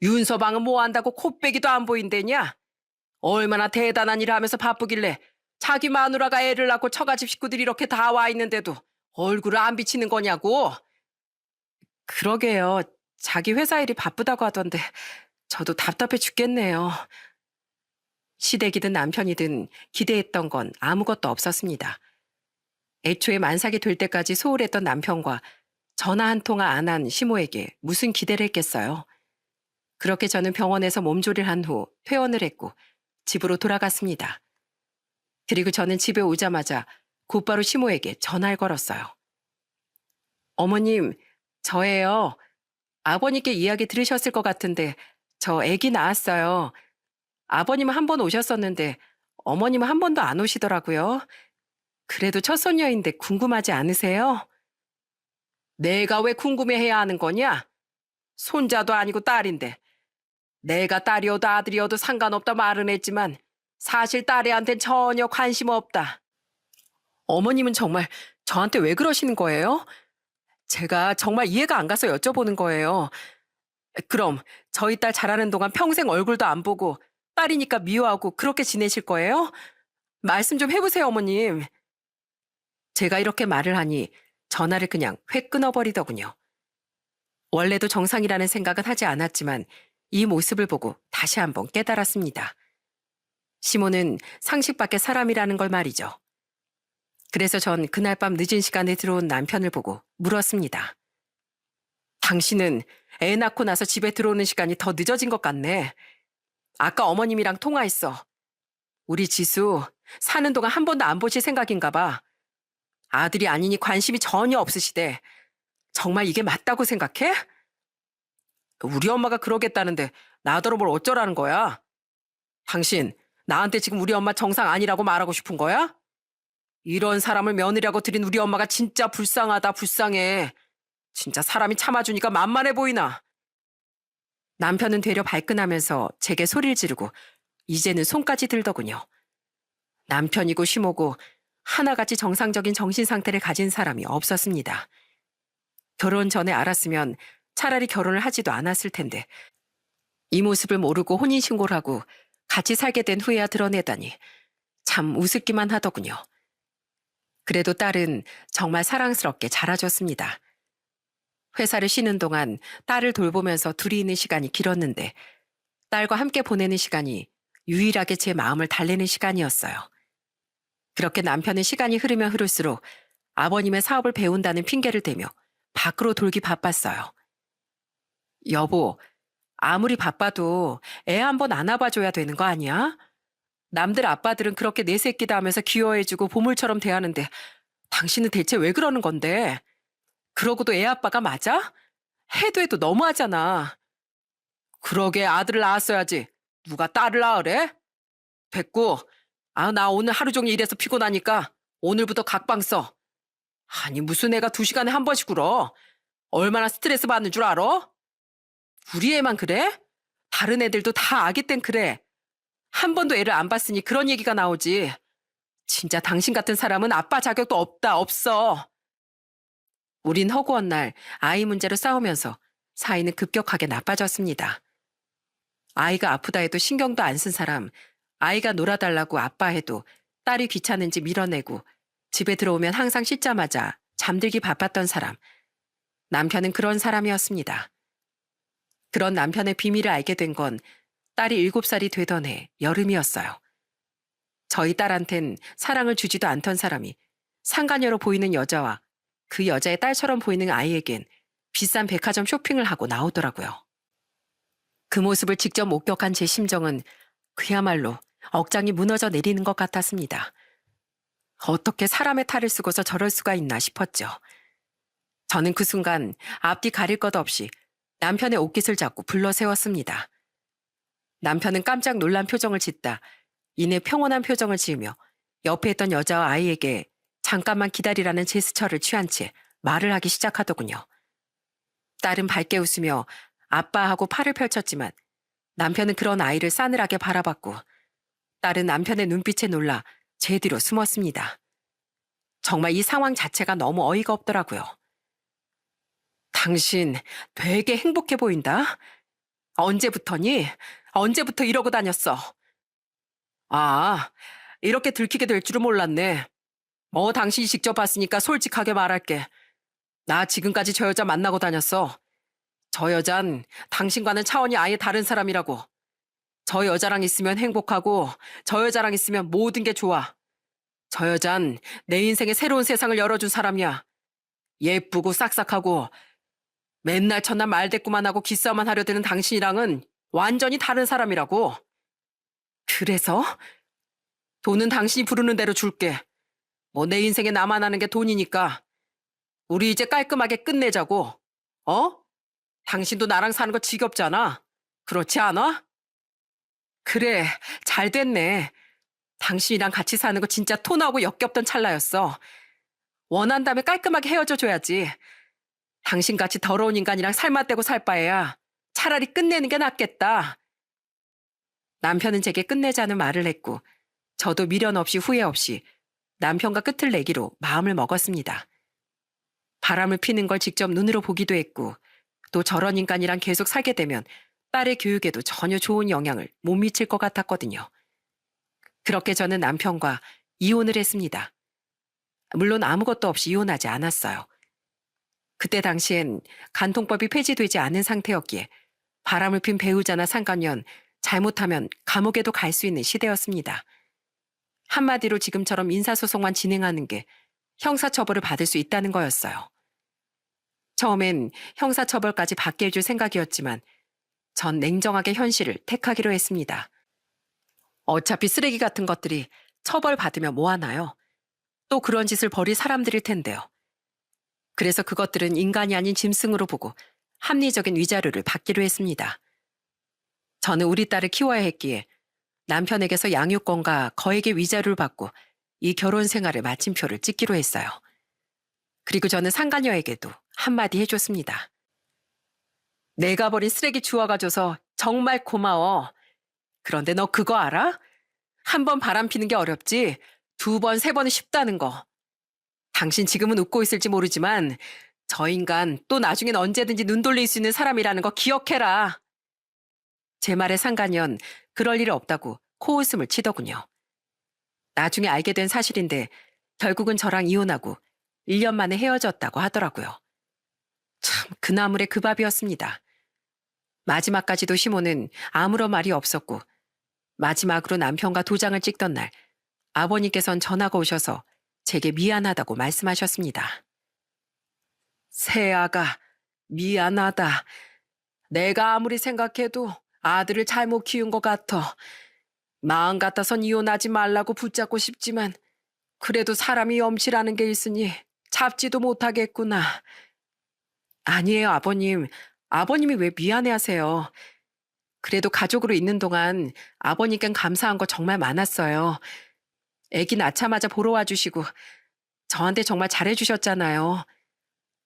윤서방은 뭐 한다고 코빼기도 안 보인대냐? 얼마나 대단한 일을 하면서 바쁘길래 자기 마누라가 애를 낳고 처가집 식구들이 이렇게 다 와 있는데도 얼굴을 안 비치는 거냐고? 그러게요. 자기 회사 일이 바쁘다고 하던데 저도 답답해 죽겠네요. 시댁이든 남편이든 기대했던 건 아무것도 없었습니다. 애초에 만삭이 될 때까지 소홀했던 남편과 전화 한 통화 안 한 시모에게 무슨 기대를 했겠어요. 그렇게 저는 병원에서 몸조리를 한 후 퇴원을 했고 집으로 돌아갔습니다. 그리고 저는 집에 오자마자 곧바로 시모에게 전화를 걸었어요. 어머님, 저예요. 아버님께 이야기 들으셨을 것 같은데 저 아기 낳았어요. 아버님은 한 번 오셨었는데 어머님은 한 번도 안 오시더라고요. 그래도 첫 손녀인데 궁금하지 않으세요? 내가 왜 궁금해해야 하는 거냐? 손자도 아니고 딸인데. 내가 딸이어도 아들이어도 상관없다 말은 했지만 사실 딸애한텐 전혀 관심 없다. 어머님은 정말 저한테 왜 그러시는 거예요? 제가 정말 이해가 안 가서 여쭤보는 거예요. 그럼 저희 딸 자라는 동안 평생 얼굴도 안 보고 딸이니까 미워하고 그렇게 지내실 거예요? 말씀 좀 해보세요, 어머님. 제가 이렇게 말을 하니 전화를 그냥 획 끊어버리더군요. 원래도 정상이라는 생각은 하지 않았지만 이 모습을 보고 다시 한번 깨달았습니다. 시모는 상식 밖의 사람이라는 걸 말이죠. 그래서 전 그날 밤 늦은 시간에 들어온 남편을 보고 물었습니다. 당신은 애 낳고 나서 집에 들어오는 시간이 더 늦어진 것 같네. 아까 어머님이랑 통화했어. 우리 지수 사는 동안 한 번도 안 보실 생각인가 봐. 아들이 아니니 관심이 전혀 없으시대. 정말 이게 맞다고 생각해? 우리 엄마가 그러겠다는데 나더러 뭘 어쩌라는 거야? 당신 나한테 지금 우리 엄마 정상 아니라고 말하고 싶은 거야? 이런 사람을 며느리라고 들인 우리 엄마가 진짜 불쌍하다, 불쌍해. 진짜 사람이 참아주니까 만만해 보이나? 남편은 되려 발끈하면서 제게 소리를 지르고 이제는 손까지 들더군요. 남편이고 시모고 하나같이 정상적인 정신 상태를 가진 사람이 없었습니다. 결혼 전에 알았으면 차라리 결혼을 하지도 않았을 텐데 이 모습을 모르고 혼인신고를 하고 같이 살게 된 후에야 드러내다니 참 우습기만 하더군요. 그래도 딸은 정말 사랑스럽게 자라줬습니다. 회사를 쉬는 동안 딸을 돌보면서 둘이 있는 시간이 길었는데 딸과 함께 보내는 시간이 유일하게 제 마음을 달래는 시간이었어요. 그렇게 남편은 시간이 흐르면 흐를수록 아버님의 사업을 배운다는 핑계를 대며 밖으로 돌기 바빴어요. 여보, 아무리 바빠도 애 한 번 안아봐줘야 되는 거 아니야? 남들 아빠들은 그렇게 내 새끼다 하면서 귀여워해주고 보물처럼 대하는데 당신은 대체 왜 그러는 건데? 그러고도 애 아빠가 맞아? 해도 해도 너무하잖아. 그러게 아들을 낳았어야지. 누가 딸을 낳으래? 됐고, 나 오늘 하루 종일 일해서 피곤하니까 오늘부터 각방 써. 아니 무슨 애가 2시간에 한 번씩 울어. 얼마나 스트레스 받는 줄 알아? 우리 애만 그래? 다른 애들도 다 아기 땐 그래. 한 번도 애를 안 봤으니 그런 얘기가 나오지. 진짜 당신 같은 사람은 아빠 자격도 없다, 없어. 우린 허구한 날 아이 문제로 싸우면서 사이는 급격하게 나빠졌습니다. 아이가 아프다 해도 신경도 안 쓴 사람, 아이가 놀아달라고 아빠해도 딸이 귀찮은지 밀어내고 집에 들어오면 항상 씻자마자 잠들기 바빴던 사람. 남편은 그런 사람이었습니다. 그런 남편의 비밀을 알게 된 건 딸이 7살이 되던 해 여름이었어요. 저희 딸한텐 사랑을 주지도 않던 사람이 상간녀로 보이는 여자와 그 여자의 딸처럼 보이는 아이에겐 비싼 백화점 쇼핑을 하고 나오더라고요. 그 모습을 직접 목격한 제 심정은 그야말로 억장이 무너져 내리는 것 같았습니다. 어떻게 사람의 탈을 쓰고서 저럴 수가 있나 싶었죠. 저는 그 순간 앞뒤 가릴 것 없이 남편의 옷깃을 잡고 불러 세웠습니다. 남편은 깜짝 놀란 표정을 짓다 이내 평온한 표정을 지으며 옆에 있던 여자와 아이에게 잠깐만 기다리라는 제스처를 취한 채 말을 하기 시작하더군요. 딸은 밝게 웃으며 아빠하고 팔을 펼쳤지만 남편은 그런 아이를 싸늘하게 바라봤고 딸은 남편의 눈빛에 놀라 제 뒤로 숨었습니다. 정말 이 상황 자체가 너무 어이가 없더라고요. 당신 되게 행복해 보인다. 언제부터니? 언제부터 이러고 다녔어? 아, 이렇게 들키게 될 줄은 몰랐네. 뭐 당신이 직접 봤으니까 솔직하게 말할게. 나 지금까지 저 여자 만나고 다녔어. 저 여잔 당신과는 차원이 아예 다른 사람이라고. 저 여자랑 있으면 행복하고 저 여자랑 있으면 모든 게 좋아. 저 여잔 내 인생에 새로운 세상을 열어준 사람이야. 예쁘고 싹싹하고 맨날 첫날 말대꾸만 하고 기싸움만 하려 드는 당신이랑은 완전히 다른 사람이라고. 그래서? 돈은 당신이 부르는 대로 줄게. 뭐 내 인생에 나만 하는 게 돈이니까. 우리 이제 깔끔하게 끝내자고. 어? 당신도 나랑 사는 거 지겹잖아. 그렇지 않아? 그래, 잘 됐네. 당신이랑 같이 사는 거 진짜 토나고 역겹던 찰나였어. 원한다면 깔끔하게 헤어져 줘야지. 당신같이 더러운 인간이랑 살맛대고 살 바에야 차라리 끝내는 게 낫겠다. 남편은 제게 끝내자는 말을 했고 저도 미련 없이 후회 없이 남편과 끝을 내기로 마음을 먹었습니다. 바람을 피는 걸 직접 눈으로 보기도 했고 또 저런 인간이랑 계속 살게 되면 딸의 교육에도 전혀 좋은 영향을 못 미칠 것 같았거든요. 그렇게 저는 남편과 이혼을 했습니다. 물론 아무것도 없이 이혼하지 않았어요. 그때 당시엔 간통법이 폐지되지 않은 상태였기에 바람을 핀 배우자나 상간녀는 잘못하면 감옥에도 갈 수 있는 시대였습니다. 한마디로 지금처럼 인사소송만 진행하는 게 형사처벌을 받을 수 있다는 거였어요. 처음엔 형사처벌까지 받게 해줄 생각이었지만 전 냉정하게 현실을 택하기로 했습니다. 어차피 쓰레기 같은 것들이 처벌받으면 뭐하나요? 또 그런 짓을 벌일 사람들일 텐데요. 그래서 그것들은 인간이 아닌 짐승으로 보고 합리적인 위자료를 받기로 했습니다. 저는 우리 딸을 키워야 했기에 남편에게서 양육권과 거액의 위자료를 받고 이 결혼 생활의 마침표를 찍기로 했어요. 그리고 저는 상간녀에게도 한마디 해줬습니다. 내가 버린 쓰레기 주워가줘서 정말 고마워. 그런데 너 그거 알아? 한 번 바람 피는 게 어렵지 2번, 3번은 쉽다는 거. 당신 지금은 웃고 있을지 모르지만 저 인간 또 나중엔 언제든지 눈 돌릴 수 있는 사람이라는 거 기억해라. 제 말에 상간년 그럴 일 없다고 코웃음을 치더군요. 나중에 알게 된 사실인데 결국은 저랑 이혼하고 1년 만에 헤어졌다고 하더라고요. 참 그 나물의 그 밥이었습니다. 마지막까지도 시모는 아무런 말이 없었고 마지막으로 남편과 도장을 찍던 날 아버님께선 전화가 오셔서 제게 미안하다고 말씀하셨습니다. 새아가 미안하다. 내가 아무리 생각해도 아들을 잘못 키운 것 같아. 마음 같아선 이혼하지 말라고 붙잡고 싶지만 그래도 사람이 염치라는 게 있으니 잡지도 못하겠구나. 아니에요, 아버님. 아버님이 왜 미안해하세요. 그래도 가족으로 있는 동안 아버님께 감사한 거 정말 많았어요. 아기 낳자마자 보러 와주시고 저한테 정말 잘해주셨잖아요.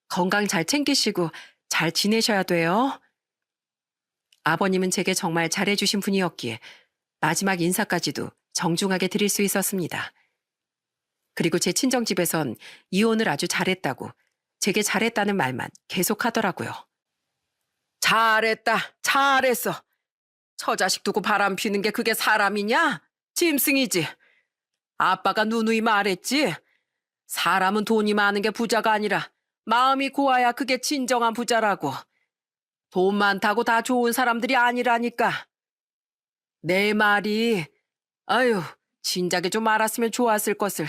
건강 잘 챙기시고 잘 지내셔야 돼요. 아버님은 제게 정말 잘해주신 분이었기에 마지막 인사까지도 정중하게 드릴 수 있었습니다. 그리고 제 친정집에선 이혼을 아주 잘했다고 제게 잘했다는 말만 계속하더라고요. 잘했다, 잘했어. 저 자식 두고 바람 피는 게 그게 사람이냐? 짐승이지. 아빠가 누누이 말했지. 사람은 돈이 많은 게 부자가 아니라 마음이 고와야 그게 진정한 부자라고. 돈 많다고 다 좋은 사람들이 아니라니까. 내 말이, 아유, 진작에 좀 알았으면 좋았을 것을.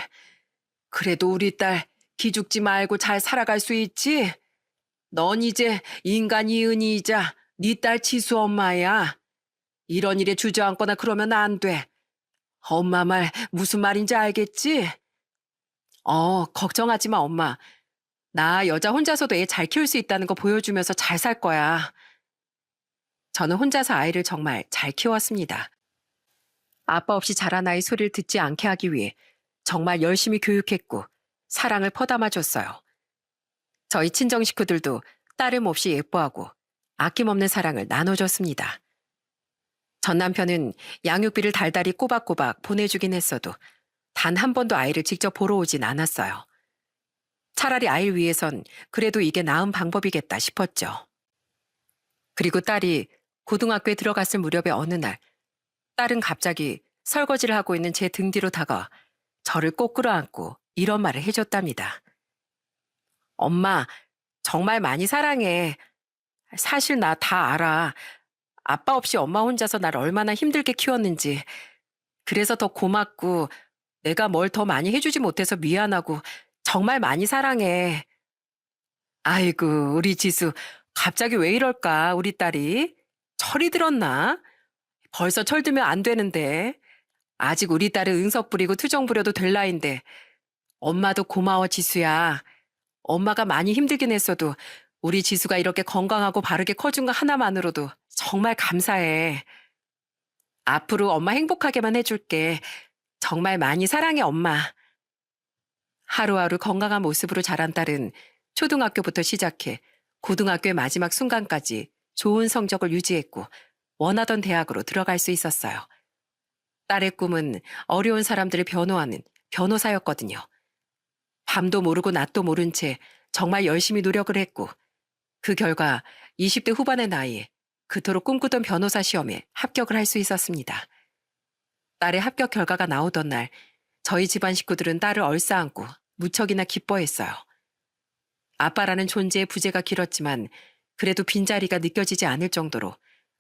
그래도 우리 딸 기죽지 말고 잘 살아갈 수 있지? 넌 이제 인간 이은이이자 네 딸 지수 엄마야. 이런 일에 주저앉거나 그러면 안 돼. 엄마 말 무슨 말인지 알겠지? 걱정하지 마, 엄마. 나 여자 혼자서도 애 잘 키울 수 있다는 거 보여주면서 잘 살 거야. 저는 혼자서 아이를 정말 잘 키웠습니다. 아빠 없이 자란 아이 소리를 듣지 않게 하기 위해 정말 열심히 교육했고 사랑을 퍼담아 줬어요. 저희 친정 식구들도 따름 없이 예뻐하고 아낌없는 사랑을 나눠줬습니다. 전 남편은 양육비를 달달이 꼬박꼬박 보내주긴 했어도 단 한 번도 아이를 직접 보러 오진 않았어요. 차라리 아이를 위해선 그래도 이게 나은 방법이겠다 싶었죠. 그리고 딸이 고등학교에 들어갔을 무렵의 어느 날, 딸은 갑자기 설거지를 하고 있는 제 등 뒤로 다가와 저를 꼭 끌어안고 이런 말을 해줬답니다. 엄마, 정말 많이 사랑해. 사실 나 다 알아. 아빠 없이 엄마 혼자서 날 얼마나 힘들게 키웠는지. 그래서 더 고맙고 내가 뭘 더 많이 해주지 못해서 미안하고 정말 많이 사랑해. 아이고, 우리 지수. 갑자기 왜 이럴까, 우리 딸이? 철이 들었나? 벌써 철들면 안 되는데. 아직 우리 딸은 응석 부리고 투정 부려도 될 나이인데. 엄마도 고마워, 지수야. 엄마가 많이 힘들긴 했어도 우리 지수가 이렇게 건강하고 바르게 커준 거 하나만으로도 정말 감사해. 앞으로 엄마 행복하게만 해줄게. 정말 많이 사랑해, 엄마. 하루하루 건강한 모습으로 자란 딸은 초등학교부터 시작해 고등학교의 마지막 순간까지 좋은 성적을 유지했고 원하던 대학으로 들어갈 수 있었어요. 딸의 꿈은 어려운 사람들을 변호하는 변호사였거든요. 밤도 모르고 낮도 모른 채 정말 열심히 노력을 했고 그 결과 20대 후반의 나이에 그토록 꿈꾸던 변호사 시험에 합격을 할 수 있었습니다. 딸의 합격 결과가 나오던 날 저희 집안 식구들은 딸을 얼싸안고 무척이나 기뻐했어요. 아빠라는 존재의 부재가 길었지만 그래도 빈자리가 느껴지지 않을 정도로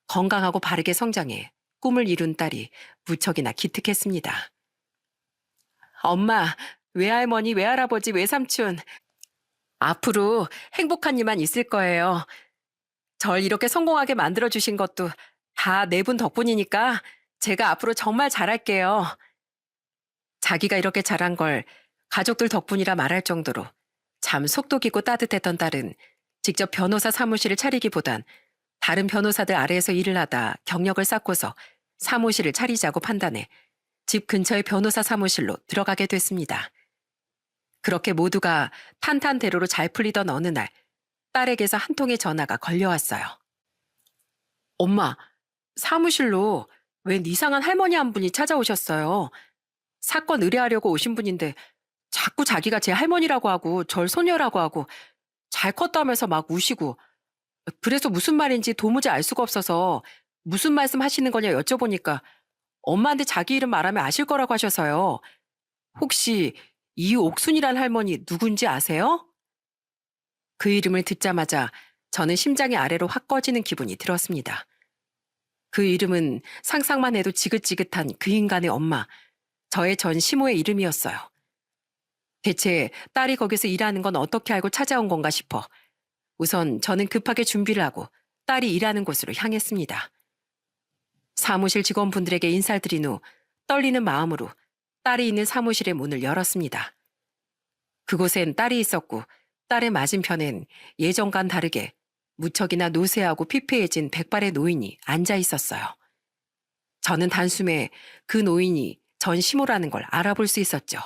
건강하고 바르게 성장해 꿈을 이룬 딸이 무척이나 기특했습니다. 엄마, 외할머니, 외할아버지, 외삼촌, 앞으로 행복한 일만 있을 거예요. 절 이렇게 성공하게 만들어주신 것도 다 네 분 덕분이니까 제가 앞으로 정말 잘할게요. 자기가 이렇게 잘한 걸 가족들 덕분이라 말할 정도로 참 속도 깊고 따뜻했던 딸은 직접 변호사 사무실을 차리기보단 다른 변호사들 아래에서 일을 하다 경력을 쌓고서 사무실을 차리자고 판단해 집 근처의 변호사 사무실로 들어가게 됐습니다. 그렇게 모두가 탄탄대로로 잘 풀리던 어느 날 딸에게서 한 통의 전화가 걸려왔어요. 엄마, 사무실로 웬 이상한 할머니 한 분이 찾아오셨어요. 사건 의뢰하려고 오신 분인데 자꾸 자기가 제 할머니라고 하고 절 소녀라고 하고 잘 컸다면서 막 우시고 그래서 무슨 말인지 도무지 알 수가 없어서 무슨 말씀 하시는 거냐 여쭤보니까 엄마한테 자기 이름 말하면 아실 거라고 하셔서요. 혹시 이옥순이란 할머니 누군지 아세요? 그 이름을 듣자마자 저는 심장이 아래로 확 꺼지는 기분이 들었습니다. 그 이름은 상상만 해도 지긋지긋한 그 인간의 엄마, 저의 전 시모의 이름이었어요. 대체 딸이 거기서 일하는 건 어떻게 알고 찾아온 건가 싶어 우선 저는 급하게 준비를 하고 딸이 일하는 곳으로 향했습니다. 사무실 직원분들에게 인사를 드린 후 떨리는 마음으로 딸이 있는 사무실의 문을 열었습니다. 그곳엔 딸이 있었고 딸의 맞은편엔 예전과는 다르게 무척이나 노쇠하고 피폐해진 백발의 노인이 앉아 있었어요. 저는 단숨에 그 노인이 전 시모라는 걸 알아볼 수 있었죠.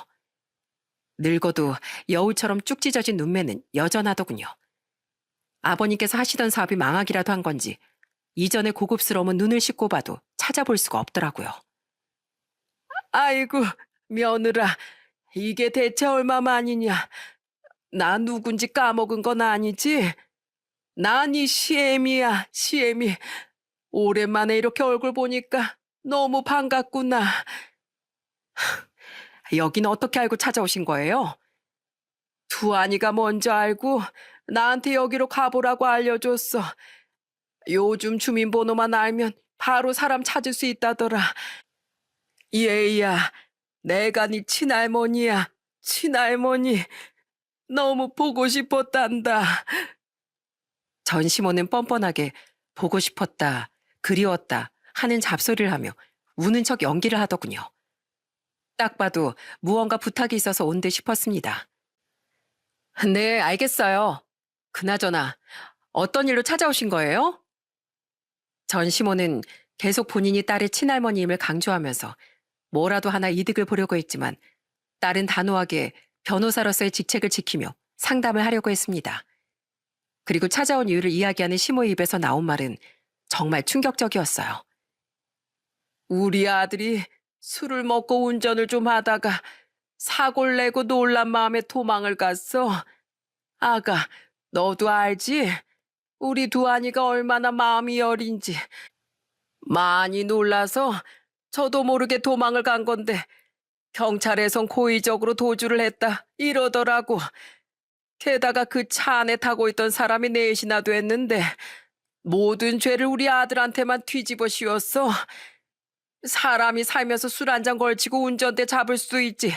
늙어도 여우처럼 쭉 찢어진 눈매는 여전하더군요. 아버님께서 하시던 사업이 망하기라도 한 건지 이전의 고급스러움은 눈을 씻고 봐도 찾아볼 수가 없더라고요. 아이고, 며느라, 이게 대체 얼마만이냐. 나 누군지 까먹은 건 아니지? 난 이 시애미야, 시애미. 오랜만에 이렇게 얼굴 보니까 너무 반갑구나. 여긴 어떻게 알고 찾아오신 거예요? 두한이가 먼저 알고 나한테 여기로 가보라고 알려줬어. 요즘 주민번호만 알면 바로 사람 찾을 수 있다더라. 얘야, 내가 네 친할머니야. 친할머니. 너무 보고 싶었단다. 전 시모는 뻔뻔하게 보고 싶었다, 그리웠다 하는 잡소리를 하며 우는 척 연기를 하더군요. 딱 봐도 무언가 부탁이 있어서 온 듯 싶었습니다. 네, 알겠어요. 그나저나 어떤 일로 찾아오신 거예요? 전 시모는 계속 본인이 딸의 친할머니임을 강조하면서 뭐라도 하나 이득을 보려고 했지만 딸은 단호하게 변호사로서의 직책을 지키며 상담을 하려고 했습니다. 그리고 찾아온 이유를 이야기하는 시모의 입에서 나온 말은 정말 충격적이었어요. 우리 아들이 술을 먹고 운전을 좀 하다가 사고를 내고 놀란 마음에 도망을 갔어. 아가, 너도 알지? 우리 두한이가 얼마나 마음이 여린지. 많이 놀라서 저도 모르게 도망을 간 건데 경찰에선 고의적으로 도주를 했다 이러더라고. 게다가 그 차 안에 타고 있던 사람이 넷이나 됐는데 모든 죄를 우리 아들한테만 뒤집어 씌웠어. 사람이 살면서 술 한 잔 걸치고 운전대 잡을 수 있지.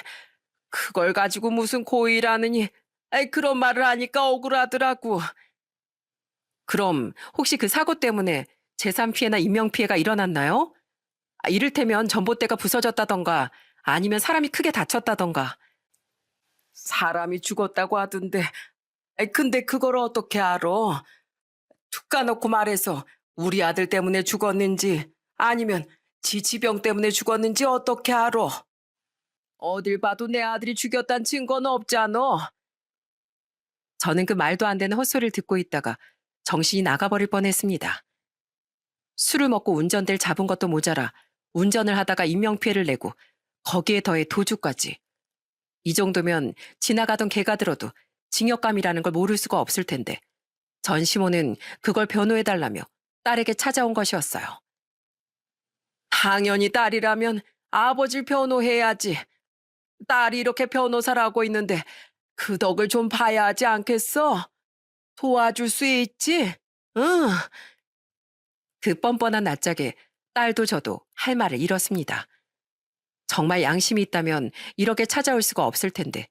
그걸 가지고 무슨 고의라느니. 그런 말을 하니까 억울하더라고. 그럼 혹시 그 사고 때문에 재산 피해나 인명 피해가 일어났나요? 이를테면 전봇대가 부서졌다던가 아니면 사람이 크게 다쳤다던가. 사람이 죽었다고 하던데. 근데 그걸 어떻게 알아? 툭 까놓고 말해서 우리 아들 때문에 죽었는지 아니면 지병 때문에 죽었는지 어떻게 알아? 어딜 봐도 내 아들이 죽였다는 증거는 없잖아. 저는 그 말도 안 되는 헛소리를 듣고 있다가 정신이 나가버릴 뻔했습니다. 술을 먹고 운전대를 잡은 것도 모자라 운전을 하다가 인명피해를 내고 거기에 더해 도주까지. 이 정도면 지나가던 개가 들어도 징역감이라는 걸 모를 수가 없을 텐데 전 시모는 그걸 변호해달라며 딸에게 찾아온 것이었어요. 당연히 딸이라면 아버지를 변호해야지. 딸이 이렇게 변호사를 하고 있는데 그 덕을 좀 봐야 하지 않겠어? 도와줄 수 있지? 응. 그 뻔뻔한 낯짝에 딸도 저도 할 말을 잃었습니다. 정말 양심이 있다면 이렇게 찾아올 수가 없을 텐데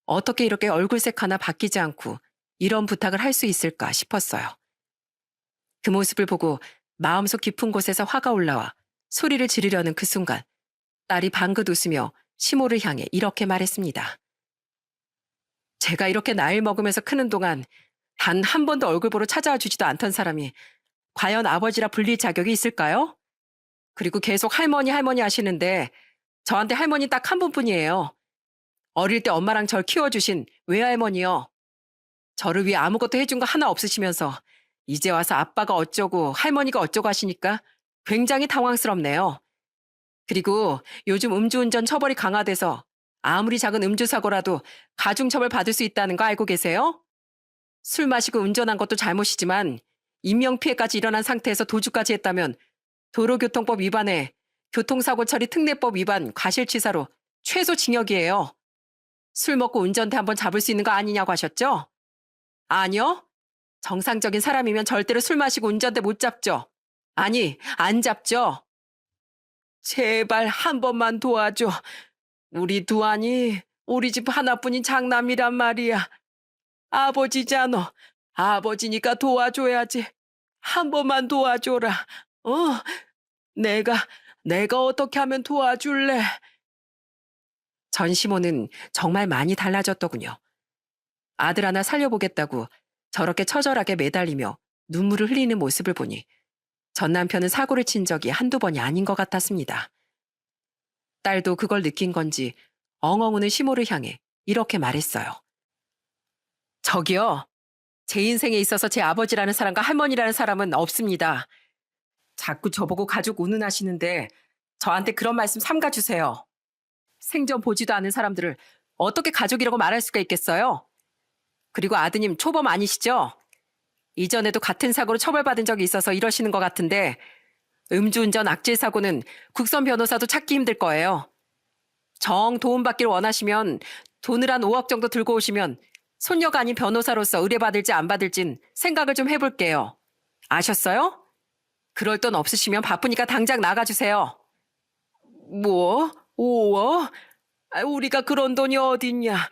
어떻게 이렇게 얼굴색 하나 바뀌지 않고 이런 부탁을 할 수 있을까 싶었어요. 그 모습을 보고 마음속 깊은 곳에서 화가 올라와 소리를 지르려는 그 순간 딸이 방긋 웃으며 시모를 향해 이렇게 말했습니다. 제가 이렇게 나이 먹으면서 크는 동안 단 한 번도 얼굴 보러 찾아와 주지도 않던 사람이 과연 아버지라 불릴 자격이 있을까요? 그리고 계속 할머니 할머니 하시는데 저한테 할머니 딱 한 분뿐이에요. 어릴 때 엄마랑 절 키워주신 외할머니요. 저를 위해 아무것도 해준 거 하나 없으시면서 이제 와서 아빠가 어쩌고 할머니가 어쩌고 하시니까 굉장히 당황스럽네요. 그리고 요즘 음주운전 처벌이 강화돼서 아무리 작은 음주사고라도 가중처벌 받을 수 있다는 거 알고 계세요? 술 마시고 운전한 것도 잘못이지만 인명피해까지 일어난 상태에서 도주까지 했다면 도로교통법 위반에 교통사고 처리 특례법 위반 과실치사로 최소 징역이에요. 술 먹고 운전대 한번 잡을 수 있는 거 아니냐고 하셨죠? 아니요. 정상적인 사람이면 절대로 술 마시고 운전대 못 잡죠. 아니, 안 잡죠. 제발 한 번만 도와줘. 우리 두한이 우리 집 하나뿐인 장남이란 말이야. 아버지잖아. 아버지니까 도와줘야지. 한 번만 도와줘라. 어, 내가, 내가 어떻게 하면 도와줄래? 전 시모는 정말 많이 달라졌더군요. 아들 하나 살려보겠다고 저렇게 처절하게 매달리며 눈물을 흘리는 모습을 보니 전 남편은 사고를 친 적이 한두 번이 아닌 것 같았습니다. 딸도 그걸 느낀 건지 엉엉 우는 시모를 향해 이렇게 말했어요. 저기요. 제 인생에 있어서 제 아버지라는 사람과 할머니라는 사람은 없습니다. 자꾸 저보고 가족 운운하시는데 저한테 그런 말씀 삼가주세요. 생전 보지도 않은 사람들을 어떻게 가족이라고 말할 수가 있겠어요? 그리고 아드님 초범 아니시죠? 이전에도 같은 사고로 처벌받은 적이 있어서 이러시는 것 같은데 음주운전 악질 사고는 국선 변호사도 찾기 힘들 거예요. 정 도움받기를 원하시면 돈을 한 5억 정도 들고 오시면 손녀가 아닌 변호사로서 의뢰받을지 안 받을진 생각을 좀 해볼게요. 아셨어요? 그럴 돈 없으시면 바쁘니까 당장 나가주세요. 뭐? 5억? 우리가 그런 돈이 어딨냐.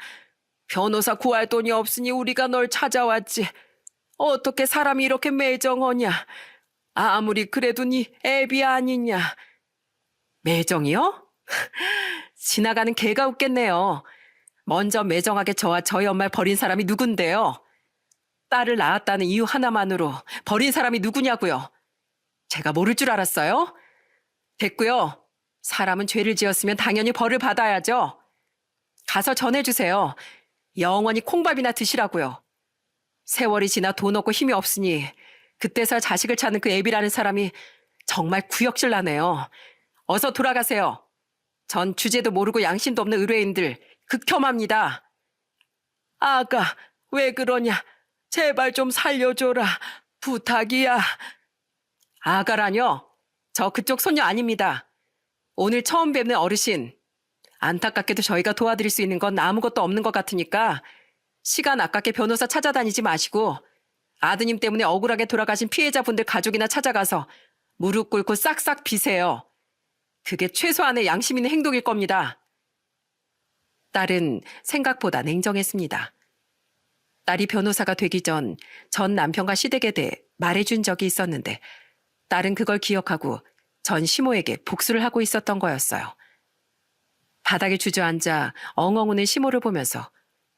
변호사 구할 돈이 없으니 우리가 널 찾아왔지. 어떻게 사람이 이렇게 매정하냐. 아무리 그래도 네 애비 아니냐. 매정이요? 지나가는 개가 웃겠네요. 먼저 매정하게 저와 저희 엄마를 버린 사람이 누군데요? 딸을 낳았다는 이유 하나만으로 버린 사람이 누구냐고요? 제가 모를 줄 알았어요? 됐고요. 사람은 죄를 지었으면 당연히 벌을 받아야죠. 가서 전해주세요. 영원히 콩밥이나 드시라고요. 세월이 지나 돈 없고 힘이 없으니 그때서야 자식을 찾는 그 애비라는 사람이 정말 구역질 나네요. 어서 돌아가세요. 전 주제도 모르고 양심도 없는 의뢰인들 극혐합니다. 아가, 왜 그러냐? 제발 좀 살려줘라. 부탁이야. 아가라뇨? 저 그쪽 손녀 아닙니다. 오늘 처음 뵙는 어르신. 안타깝게도 저희가 도와드릴 수 있는 건 아무것도 없는 것 같으니까 시간 아깝게 변호사 찾아다니지 마시고 아드님 때문에 억울하게 돌아가신 피해자분들 가족이나 찾아가서 무릎 꿇고 싹싹 비세요. 그게 최소한의 양심 있는 행동일 겁니다. 딸은 생각보다 냉정했습니다. 딸이 변호사가 되기 전 남편과 시댁에 대해 말해준 적이 있었는데 딸은 그걸 기억하고 전 시모에게 복수를 하고 있었던 거였어요. 바닥에 주저앉아 엉엉 우는 시모를 보면서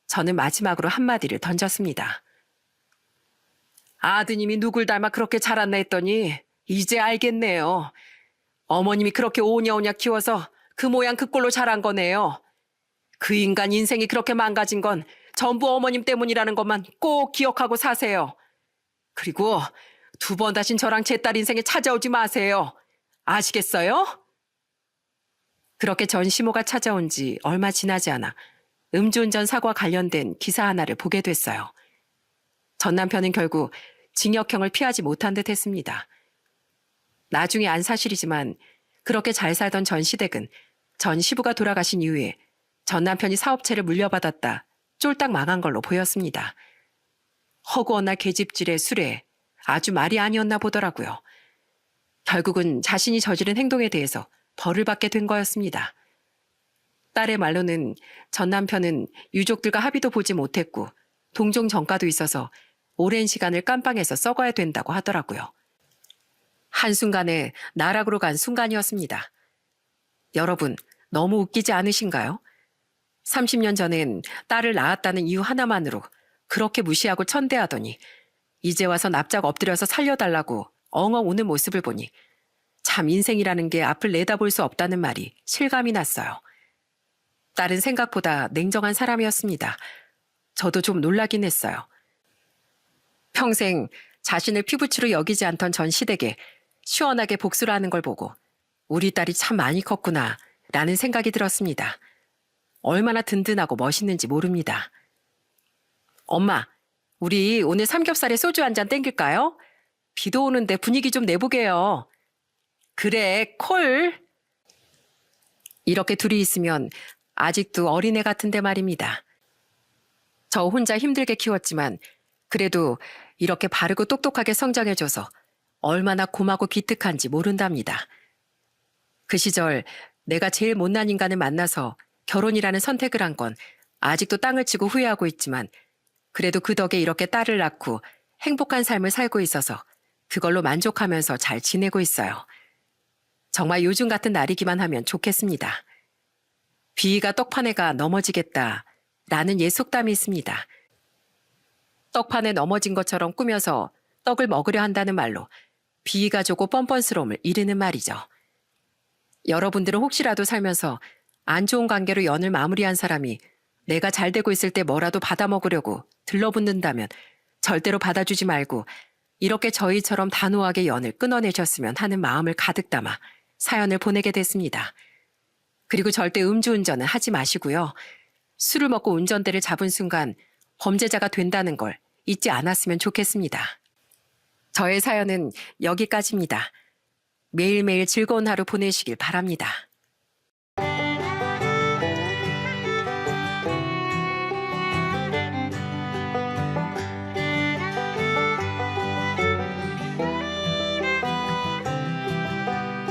저는 마지막으로 한마디를 던졌습니다. 아드님이 누굴 닮아 그렇게 자랐나 했더니 이제 알겠네요. 어머님이 그렇게 오냐오냐 키워서 그 모양 그 꼴로 자란 거네요. 그 인간 인생이 그렇게 망가진 건 전부 어머님 때문이라는 것만 꼭 기억하고 사세요. 그리고 두 번 다신 저랑 제 딸 인생에 찾아오지 마세요. 아시겠어요? 그렇게 전 시모가 찾아온 지 얼마 지나지 않아 음주운전 사고와 관련된 기사 하나를 보게 됐어요. 전 남편은 결국 징역형을 피하지 못한 듯 했습니다. 나중에 안 사실이지만 그렇게 잘 살던 전 시댁은 전 시부가 돌아가신 이후에 전 남편이 사업체를 물려받았다 쫄딱 망한 걸로 보였습니다. 허구한 날 계집질에 술에 아주 말이 아니었나 보더라고요. 결국은 자신이 저지른 행동에 대해서 벌을 받게 된 거였습니다. 딸의 말로는 전 남편은 유족들과 합의도 보지 못했고 동종 전과도 있어서 오랜 시간을 깜빵에서 썩어야 된다고 하더라고요. 한순간에 나락으로 간 순간이었습니다. 여러분, 너무 웃기지 않으신가요? 30년 전엔 딸을 낳았다는 이유 하나만으로 그렇게 무시하고 천대하더니 이제 와서 납작 엎드려서 살려달라고 엉엉 우는 모습을 보니 참 인생이라는 게 앞을 내다볼 수 없다는 말이 실감이 났어요. 딸은 생각보다 냉정한 사람이었습니다. 저도 좀 놀라긴 했어요. 평생 자신을 피부치로 여기지 않던 전 시댁에 시원하게 복수를 하는 걸 보고 우리 딸이 참 많이 컸구나 라는 생각이 들었습니다. 얼마나 든든하고 멋있는지 모릅니다. 엄마, 우리 오늘 삼겹살에 소주 한 잔 땡길까요? 비도 오는데 분위기 좀 내보게요. 그래, 콜. 이렇게 둘이 있으면 아직도 어린애 같은데 말입니다. 저 혼자 힘들게 키웠지만 그래도 이렇게 바르고 똑똑하게 성장해줘서 얼마나 고마고 기특한지 모른답니다. 그 시절 내가 제일 못난 인간을 만나서 결혼이라는 선택을 한 건 아직도 땅을 치고 후회하고 있지만 그래도 그 덕에 이렇게 딸을 낳고 행복한 삶을 살고 있어서 그걸로 만족하면서 잘 지내고 있어요. 정말 요즘 같은 날이기만 하면 좋겠습니다. 비위가 떡판에가 넘어지겠다 라는 옛 속담이 있습니다. 떡판에 넘어진 것처럼 꾸며서 떡을 먹으려 한다는 말로 비위가 좋고 뻔뻔스러움을 이르는 말이죠. 여러분들은 혹시라도 살면서 안 좋은 관계로 연을 마무리한 사람이 내가 잘 되고 있을 때 뭐라도 받아먹으려고 들러붙는다면 절대로 받아주지 말고 이렇게 저희처럼 단호하게 연을 끊어내셨으면 하는 마음을 가득 담아 사연을 보내게 됐습니다. 그리고 절대 음주운전은 하지 마시고요. 술을 먹고 운전대를 잡은 순간 범죄자가 된다는 걸 잊지 않았으면 좋겠습니다. 저의 사연은 여기까지입니다. 매일매일 즐거운 하루 보내시길 바랍니다.